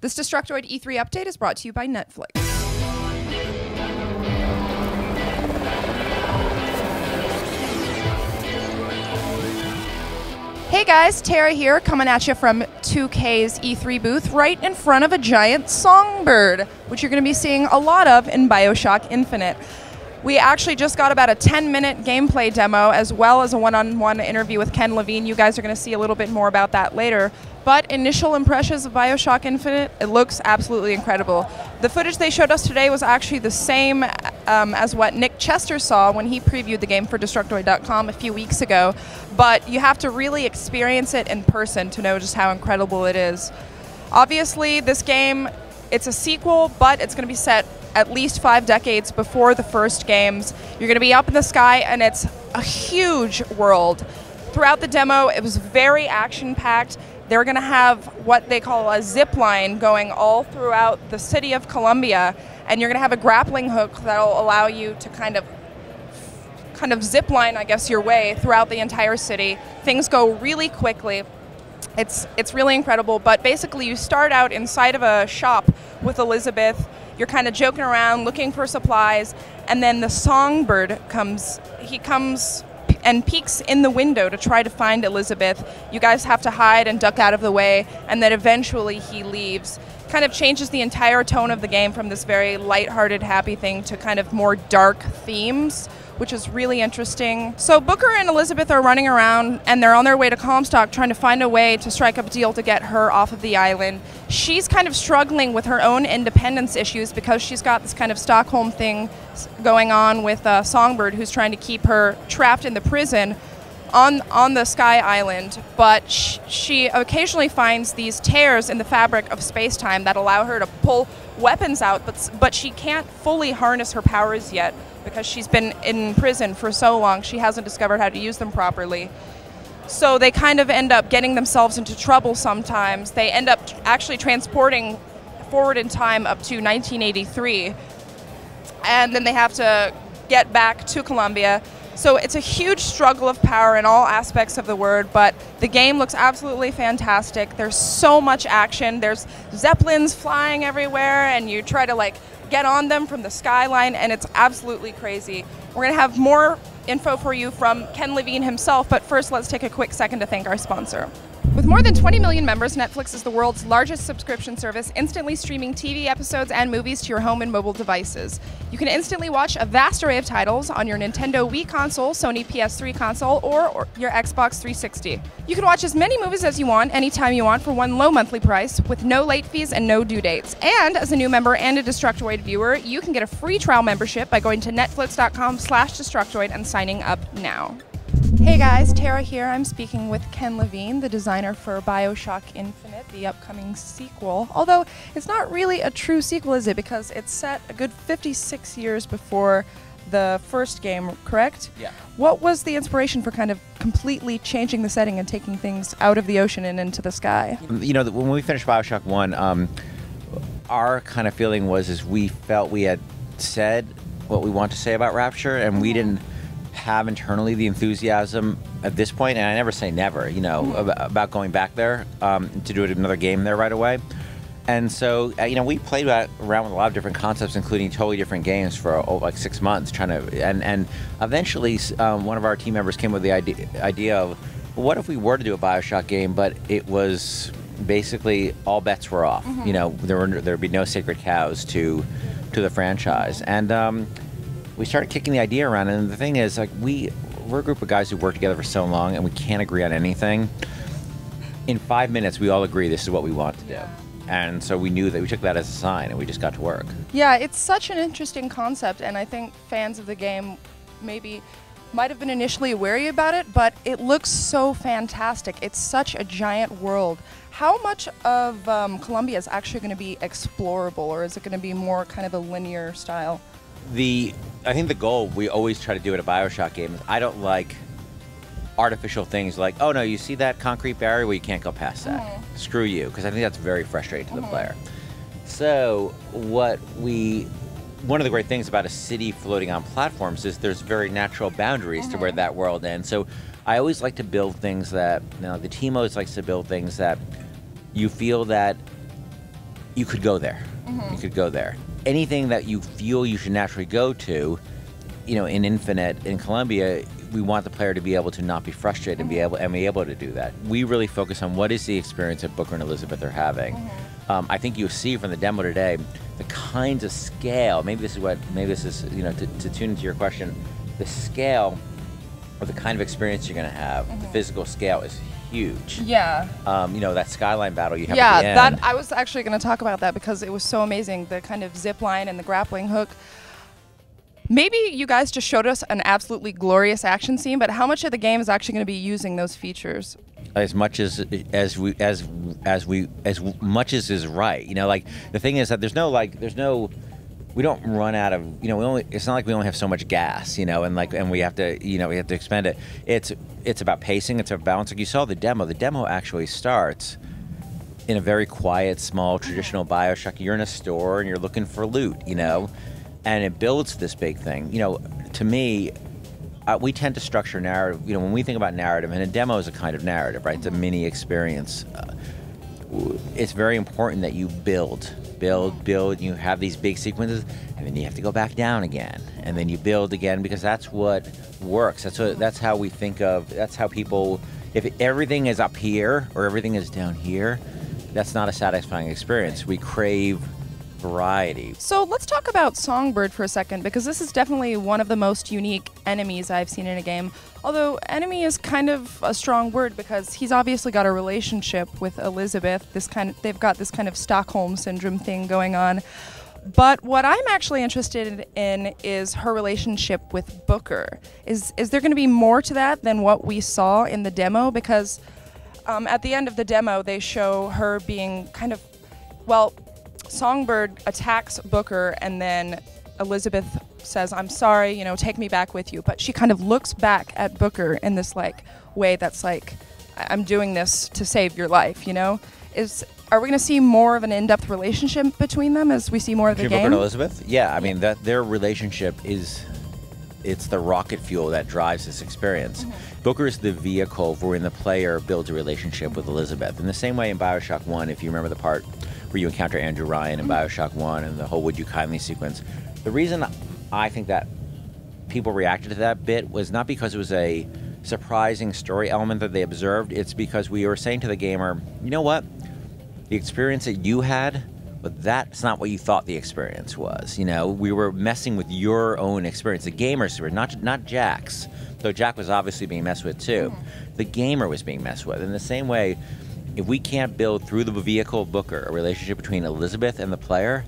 This Destructoid E3 update is brought to you by Netflix. Hey guys, Tara here, coming at you from 2K's E3 booth right in front of a giant Songbird, which you're going to be seeing a lot of in Bioshock Infinite. We actually just got about a 10-minute gameplay demo as well as a one-on-one interview with Ken Levine. You guys are going to see a little bit more about that later. But initial impressions of Bioshock Infinite, it looks absolutely incredible. The footage they showed us today was actually the same as what Nick Chester saw when he previewed the game for Destructoid.com a few weeks ago. But you have to really experience it in person to know just how incredible it is. Obviously, this game, it's a sequel, but it's going to be set at least 5 decades before the first games. You're going to be up in the sky, and it's a huge world. Throughout the demo, it was very action-packed. They're going to have what they call a zip line going all throughout the city of Columbia, and you're going to have a grappling hook that'll allow you to kind of zip line, I guess, your way throughout the entire city. Things go really quickly. It's really incredible, but basically you start out inside of a shop with Elizabeth. You're kind of joking around, looking for supplies, and then the Songbird comes. He comes and peeks in the window to try to find Elizabeth. You guys have to hide and duck out of the way, and then eventually he leaves. Kind of changes the entire tone of the game from this very lighthearted, happy thing to kind of more dark themes, which is really interesting. So Booker and Elizabeth are running around, and they're on their way to Comstock trying to find a way to strike up a deal to get her off of the island. She's kind of struggling with her own independence issues because she's got this kind of Stockholm thing going on with Songbird, who's trying to keep her trapped in the prison on the Sky Island. But she occasionally finds these tears in the fabric of space-time that allow her to pull weapons out, but she can't fully harness her powers yet because she's been in prison for so long. She hasn't discovered how to use them properly. So they kind of end up getting themselves into trouble sometimes. They end up actually transporting forward in time up to 1983. And then they have to get back to Columbia. So it's a huge struggle of power in all aspects of the word, but the game looks absolutely fantastic. There's so much action. There's zeppelins flying everywhere, and you try to get on them from the skyline, and it's absolutely crazy. We're going to have more info for you from Ken Levine himself, but first let's take a quick second to thank our sponsor. With more than 20 million members, Netflix is the world's largest subscription service, instantly streaming TV episodes and movies to your home and mobile devices. You can instantly watch a vast array of titles on your Nintendo Wii console, Sony PS3 console, or your Xbox 360. You can watch as many movies as you want, anytime you want, for one low monthly price, with no late fees and no due dates. And as a new member and a Destructoid viewer, you can get a free trial membership by going to netflix.com/Destructoid and signing up now. Hey guys, Tara here. I'm speaking with Ken Levine, the designer for Bioshock Infinite, the upcoming sequel. Although it's not really a true sequel, is it? Because it's set a good 56 years before the first game, correct? Yeah. What was the inspiration for kind of completely changing the setting and taking things out of the ocean and into the sky? You know, when we finished Bioshock 1, our kind of feeling was we felt we had said what we want to say about Rapture, and we didn't have internally the enthusiasm at this point, and I never say never, you know, about going back there to do another game there right away. And so, you know, we played around with a lot of different concepts, including totally different games for like 6 months, trying to, and eventually one of our team members came with the idea of, well, what if we were to do a Bioshock game, but it was basically all bets were off. You know, there'd be no sacred cows to the franchise, and we started kicking the idea around. And the thing is, like, we're a group of guys who work together for so long, and we can't agree on anything. In 5 minutes, we all agree this is what we want to do. And so we knew that, we took that as a sign, and we just got to work. Yeah, it's such an interesting concept, and I think fans of the game might have been initially wary about it, but it looks so fantastic. It's such a giant world. How much of Columbia is actually going to be explorable, or is it going to be more kind of a linear style? I think the goal we always try to do at a Bioshock game is, I don't like artificial things like, oh no, you see that concrete barrier? Well, you can't go past that. Screw you, because I think that's very frustrating to the player. So one of the great things about a city floating on platforms is there's very natural boundaries to where that world ends. So I always like to build things that, the team always likes to build things that you feel that you could go there. You could go there. Anything that you feel you should naturally go to, in Infinite, in Columbia, we want the player to be able to not be frustrated and be able to do that. We really focus on what is the experience that Booker and Elizabeth are having. I think you'll see from the demo today the kinds of scale. Maybe this is to tune into your question. The scale of the kind of experience you're going to have. The physical scale is huge. Yeah. That skyline battle you have at the end. Yeah, I was actually going to talk about that because it was so amazing. The kind of zip line and the grappling hook. Maybe you guys just showed us an absolutely glorious action scene, but how much of the game is actually going to be using those features? As much as much as is right. The thing is that there's no we don't run out of, it's not like we only have so much gas, and we have to expend it. It's about pacing, it's about balance. Like you saw the demo actually starts in a very quiet, small, traditional Bioshock. You're in a store and you're looking for loot, and it builds this big thing. To me, we tend to structure narrative, when we think about narrative, and a demo is a kind of narrative, right? It's a mini experience. It's very important that you build, you have these big sequences, and then you have to go back down again, and then you build again, because that's what works. That's how we think of, that's how people, if everything is up here or everything is down here, that's not a satisfying experience. We crave variety. So let's talk about Songbird for a second, because this is definitely one of the most unique enemies I've seen in a game. Although enemy is kind of a strong word, because he's obviously got a relationship with Elizabeth. They've got this kind of Stockholm syndrome thing going on. But what I'm actually interested in is her relationship with Booker. Is there going to be more to that than what we saw in the demo? Because at the end of the demo, they show her being kind of, Songbird attacks Booker, and then Elizabeth says, "I'm sorry, take me back with you." But she kind of looks back at Booker in this way that's like, "I'm doing this to save your life." Are we going to see more of an in-depth relationship between them as we see more of the game? Booker and Elizabeth? Yeah, I mean that their relationship it's the rocket fuel that drives this experience. Booker is the vehicle for when the player builds a relationship with Elizabeth. In the same way in Bioshock 1, if you remember the part where you encounter Andrew Ryan in Bioshock 1 and the whole "Would You Kindly" sequence, the reason I think that people reacted to that bit was not because it was a surprising story element that they observed. It's because we were saying to the gamer, you know what? The experience that you had, but that's not what you thought the experience was. We were messing with your own experience, the gamer's experience, not Jack's. Though Jack was obviously being messed with too. The gamer was being messed with. In the same way, if we can't build through the vehicle of Booker a relationship between Elizabeth and the player,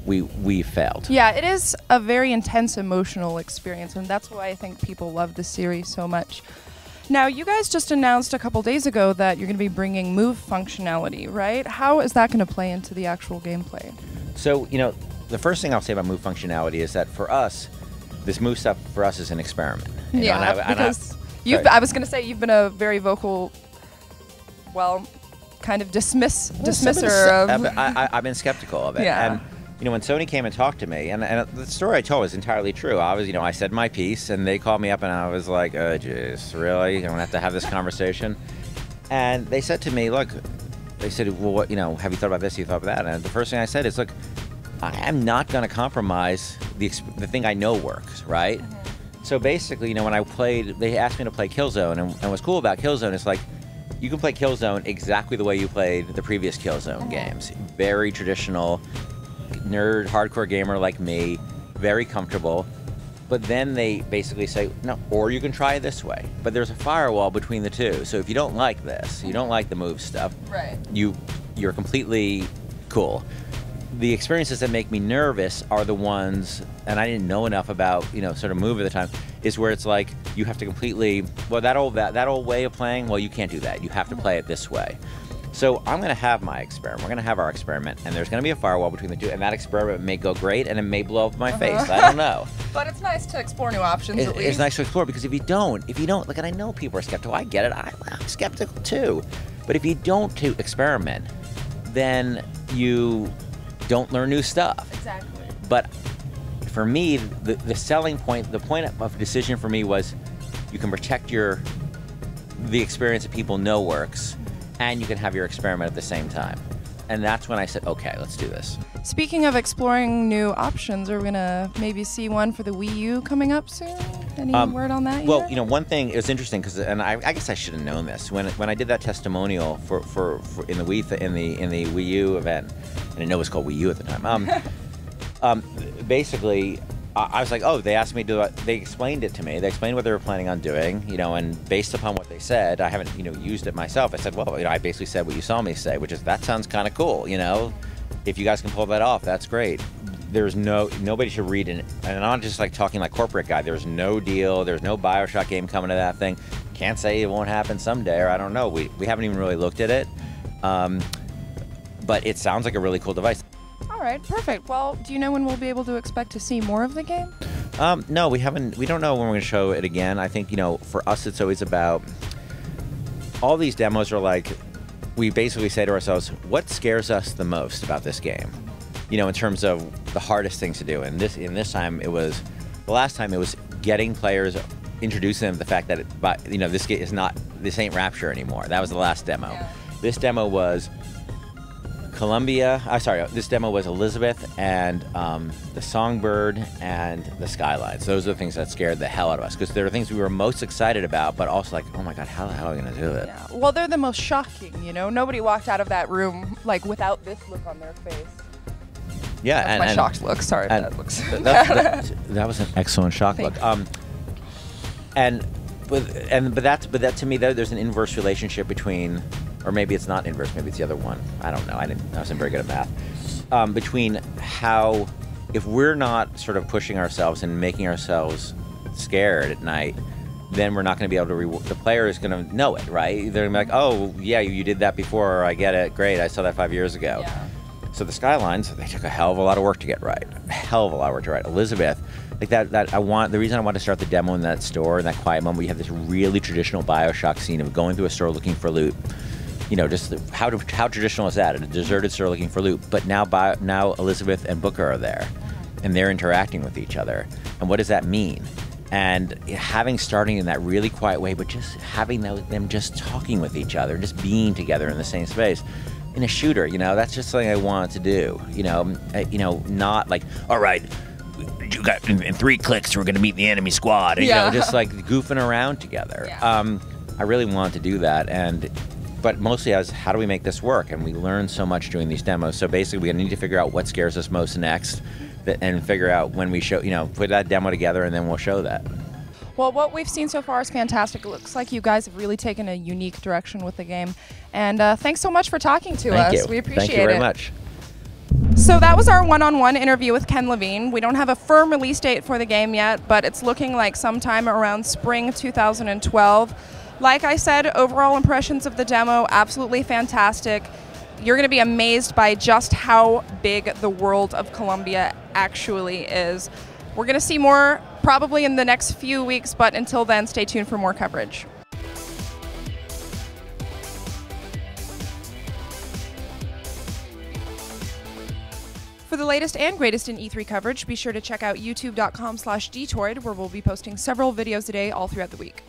we failed. Yeah, it is a very intense emotional experience, and that's why I think people love the series so much. Now, you guys just announced a couple days ago that you're going to be bringing move functionality, right? How is that going to play into the actual gameplay? So, the first thing I'll say about move functionality is that for us, this move stuff for us is an experiment. Because I was going to say you've been a very vocal, kind of dismisser of... I've been skeptical of it. Yeah. And when Sony came and talked to me, and the story I told was entirely true. I said my piece, and they called me up, and I was like, "Oh, jeez, really? I'm gonna have to have this conversation." And they said to me, "Look," they said, "Well, what? Have you thought about this? You thought about that?" And the first thing I said is, "Look, I am not gonna compromise the thing I know works, right?" So basically, when I played, they asked me to play Killzone, and what's cool about Killzone is you can play Killzone exactly the way you played the previous Killzone games. Very traditional. Nerd, hardcore gamer like me, very comfortable. But then they basically say, no, or you can try it this way. But there's a firewall between the two. So if you don't like this, you don't like the move stuff, right? You're completely cool. The experiences that make me nervous are the ones, and I didn't know enough about, sort of move at the time, is where it's like you have to completely, that old way of playing, you can't do that. You have to play it this way. So I'm going to have my experiment. We're going to have our experiment, and there's going to be a firewall between the two, and that experiment may go great, and it may blow up in my face. I don't know. But it's nice to explore new options, at least. It's nice to explore, because if you don't, and I know people are skeptical. I get it. I'm skeptical, too. But if you don't experiment, then you don't learn new stuff. Exactly. But for me, the selling point, the point of decision for me was you can protect your the experience that people know works, and you can have your experiment at the same time. And that's when I said, okay, let's do this. Speaking of exploring new options, are we gonna maybe see one for the Wii U coming up soon? Any word on that? Well, yet? you know, one thing, it was interesting because, and I guess I should have known this when I did that testimonial for in the Wii U event, and I didn't know it was called Wii U at the time. Basically, I was like, oh, they asked me to. They explained it to me. They explained what they were planning on doing, you know, and based upon what they said, I haven't, you know, used it myself. I said, well, you know, I basically said what you saw me say, which is that sounds kind of cool, you know. If you guys can pull that off, that's great. There's nobody should read it, and I'm not just like talking like corporate guy. There's no deal. There's no Bioshock game coming to that thing. Can't say it won't happen someday, or I don't know. We haven't even really looked at it, but it sounds like a really cool device. All right, perfect. Well, do you know when we'll be able to expect to see more of the game? No, we haven't. We don't know when we're going to show it again. I think, you know, for us, it's always about, all these demos are like, we basically say to ourselves, what scares us the most about this game? You know, in terms of the hardest things to do. And this time, it was, the last time it was getting players, introducing them to the fact that, you know, this game is not, this ain't Rapture anymore. That was the last demo. Yeah. This demo was this demo was Elizabeth and the Songbird and the Skylines. Those are the things that scared the hell out of us, because they're the things we were most excited about, but also like, oh my God, how the hell are we going to do it? Yeah. Well, they're the most shocking, you know? Nobody walked out of that room like without this look on their face. Yeah, That's my shocked look. Sorry if that looks that was an excellent shock look. But that to me, there's an inverse relationship between, or maybe it's not inverse, maybe it's the other one. I don't know. I wasn't very good at math. Between how, if we're not sort of pushing ourselves and making ourselves scared at night, then we're not going to be able to reward. The player is going to know it, right? They're going to be like, oh, yeah, you did that before. I get it. Great. I saw that 5 years ago. Yeah. So the Skylines, they took a hell of a lot of work to get right. A hell of a lot of work to write. Elizabeth, like the reason I want to start the demo in that store, in that quiet moment, where you have this really traditional Bioshock scene of going through a store looking for loot. You know, just how traditional is that? At a deserted store looking for loot. But now Elizabeth and Booker are there, and they're interacting with each other. And what does that mean? And starting in that really quiet way, but just having them just talking with each other, just being together in the same space. In a shooter, you know, that's just something I wanted to do. You know, not like, all right, you got in 3 clicks, we're gonna meet the enemy squad. And, yeah. You know, just like goofing around together. Yeah. I really wanted to do that, but mostly as how do we make this work? And we learned so much doing these demos. So basically, we need to figure out what scares us most next, and figure out when we show, you know, put that demo together, and then we'll show that. Well, what we've seen so far is fantastic. It looks like you guys have really taken a unique direction with the game. And thanks so much for talking to us. Thank you. We appreciate it. Thank you very much. So that was our one-on-one interview with Ken Levine. We don't have a firm release date for the game yet, but it's looking like sometime around spring 2012. Like I said, overall impressions of the demo, absolutely fantastic. You're going to be amazed by just how big the world of Columbia actually is. We're going to see more probably in the next few weeks, but until then, stay tuned for more coverage. For the latest and greatest in E3 coverage, be sure to check out youtube.com/Detroit, where we'll be posting several videos a day all throughout the week.